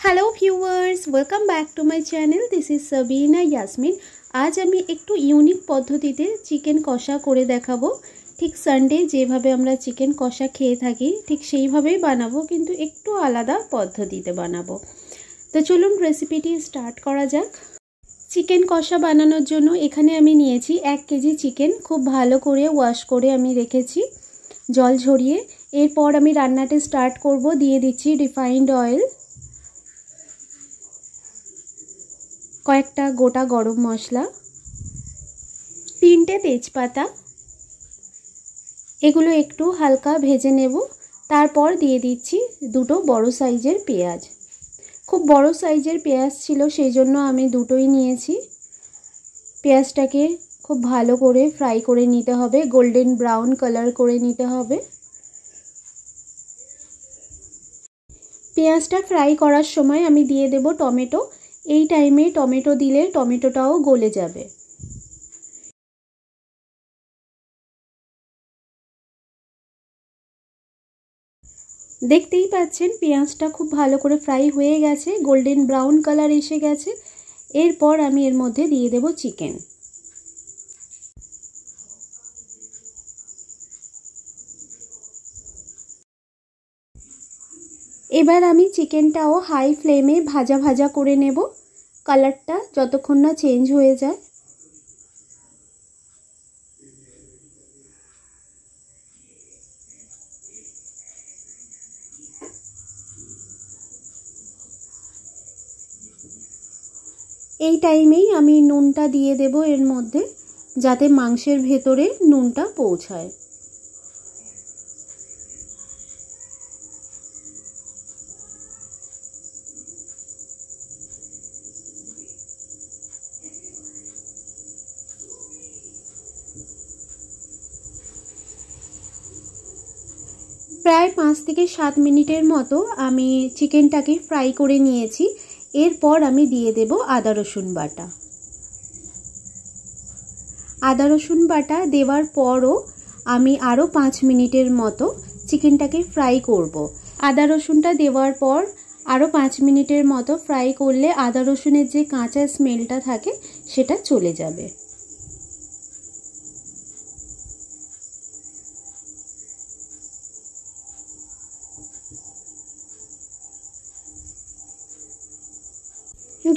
Hello viewers, welcome back to my channel. This is Sabina Yasmin. আজ আমি একটু ইউনিক পদ্ধতিতে চিকেন কষা করে দেখাবো। ঠিক সানডে যেভাবে আমরা চিকেন কষা খেয়ে থাকি ঠিক সেইভাবেই বানাবো, কিন্তু একটু আলাদা পদ্ধতিতে বানাবো। তো চলুন রেসিপিটি স্টার্ট করা যাক। চিকেন কষা বানানোর জন্য এখানে আমি নিয়েছি 1 কেজি চিকেন। খুব ভালো করে ওয়াশ করে আমি রেখেছি জল ঝরিয়ে। এরপর আমি রান্নাটা স্টার্ট করব। দিয়ে দিচ্ছি রিফাইন্ড অয়েল, কয়েকটা গোটা গরম মশলা, 3টে তেজপাতা, এগুলো একটু হালকা ভেজে নেব। তারপর দিয়ে দিচ্ছি 2টো বড় সাইজের পেঁয়াজ। খুব বড় সাইজের পেঁয়াজ ছিল, সেই জন্য আমি 2টোই নিয়েছি। পেঁয়াজটাকে খুব ভালো করে ফ্রাই করে নিতে হবে, গোল্ডেন ব্রাউন কালার করে নিতে হবে। পেঁয়াজটা ফ্রাই করার সময় আমি দিয়ে দেব টমেটো। এই টাইমে টমেটো দিলে টমেটোটাও গলে যাবে। দেখতেই পাচ্ছেন পেঁয়াজটা খুব ভালো করে ফ্রাই হয়ে গেছে, গোল্ডেন ব্রাউন কালার এসে গেছে। এরপর আমি এর মধ্যে দিয়ে দেব চিকেন। এবার আমি চিকেনটাও হাই ফ্লেমে ভাজা ভাজা করে নেব, কালারটা যতক্ষণ না চেঞ্জ হয়ে যায়। এই টাইমেই আমি নুনটা দিয়ে দেব এর মধ্যে, যাতে মাংসের ভেতরে নুনটা পৌঁছায়। প্রায় 5 থেকে 7 মিনিটের মতো আমি চিকেনটাকে ফ্রাই করে নিয়েছি। এরপর আমি দিয়ে দেব আদা রসুন বাটা। আদা রসুন বাটা দেওয়ার পরও আমি আরও 5 মিনিটের মতো চিকেনটাকে ফ্রাই করব। আদা রসুনটা দেওয়ার পর আরও 5 মিনিটের মতো ফ্রাই করলে আদা রসুনের যে কাঁচা স্মেলটা থাকে সেটা চলে যাবে।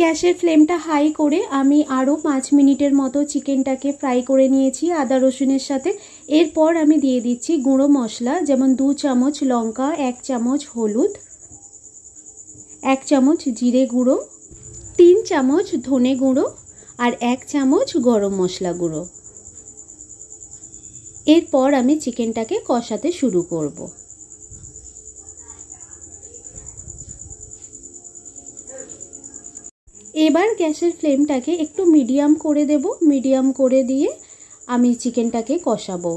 গ্যাসের ফ্লেমটা হাই করে আমি আরও 5 মিনিটের মতো চিকেনটাকে ফ্রাই করে নিয়েছি আদা রসুনের সাথে। এরপর আমি দিয়ে দিচ্ছি গুঁড়ো মশলা, যেমন 2 চামচ লঙ্কা, 1 চামচ হলুদ, 1 চামচ জিরে গুঁড়ো, 3 চামচ ধনে গুঁড়ো আর 1 চামচ গরম মশলা গুঁড়ো। এরপর আমি চিকেনটাকে কষাতে শুরু করব। এবার গ্যাসের ফ্লেমটাকে একটু মিডিয়াম করে দেব। মিডিয়াম করে দিয়ে আমি চিকেনটাকে কষাবো।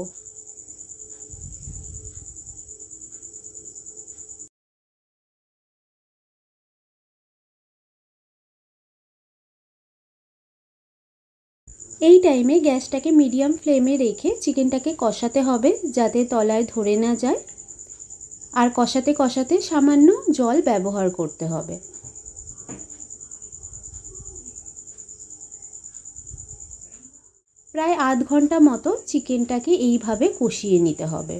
এই টাইমে গ্যাসটাকে মিডিয়াম ফ্লেমে রেখে চিকেনটাকে কষাতে হবে, যাতে তলায় ধরে না যায়। আর কষাতে কষাতে সামান্য জল ব্যবহার করতে হবে। প্রায় আধ ঘন্টা মতো চিকেনটাকে এইভাবে কষিয়ে নিতে হবে।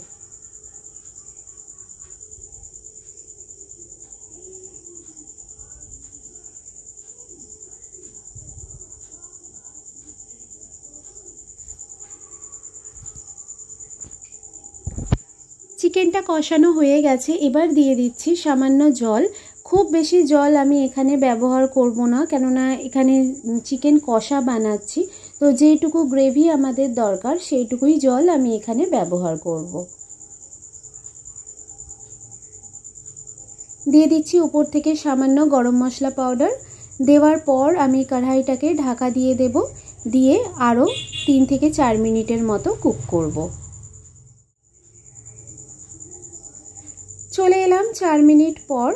চিকেনটা কষানো হয়ে গেছে, এবার দিয়ে দিচ্ছি সামান্য জল। খুব বেশি জল আমি এখানে ব্যবহার করব না, কেননা এখানে চিকেন কষা বানাচ্ছি। তো যেটুকু গ্রেভি আমাদের দরকার সেইটুকুই জল আমি এখানে ব্যবহার করব। দিয়ে দিচ্ছি উপর থেকে সামান্য গরম মশলা পাউডার। দেওয়ার পর আমি কড়াইটাকে ঢাকা দিয়ে দেব, দিয়ে আরও 3 থেকে 4 মিনিটের মতো কুক করব। চলে এলাম 4 মিনিট পর।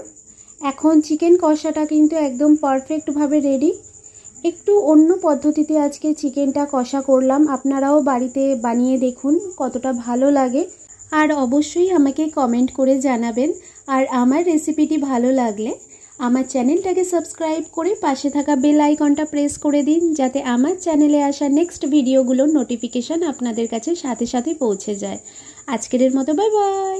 এখন চিকেন কষাটা কিন্তু একদম পারফেক্টভাবে রেডি। একটু অন্য পদ্ধতিতে আজকে চিকেনটা কষা করলাম, আপনারাও বাড়িতে বানিয়ে দেখুন কতটা ভালো লাগে। আর অবশ্যই আমাকে কমেন্ট করে জানাবেন। আর আমার রেসিপিটি ভালো লাগলে আমার চ্যানেলটাকে সাবস্ক্রাইব করে পাশে থাকা বেল আইকনটা প্রেস করে দিন, যাতে আমার চ্যানেলে আসা নেক্সট ভিডিওগুলোর নোটিফিকেশান আপনাদের কাছে সাথে সাথে পৌঁছে যায়। আজকের মতো বাই বাই।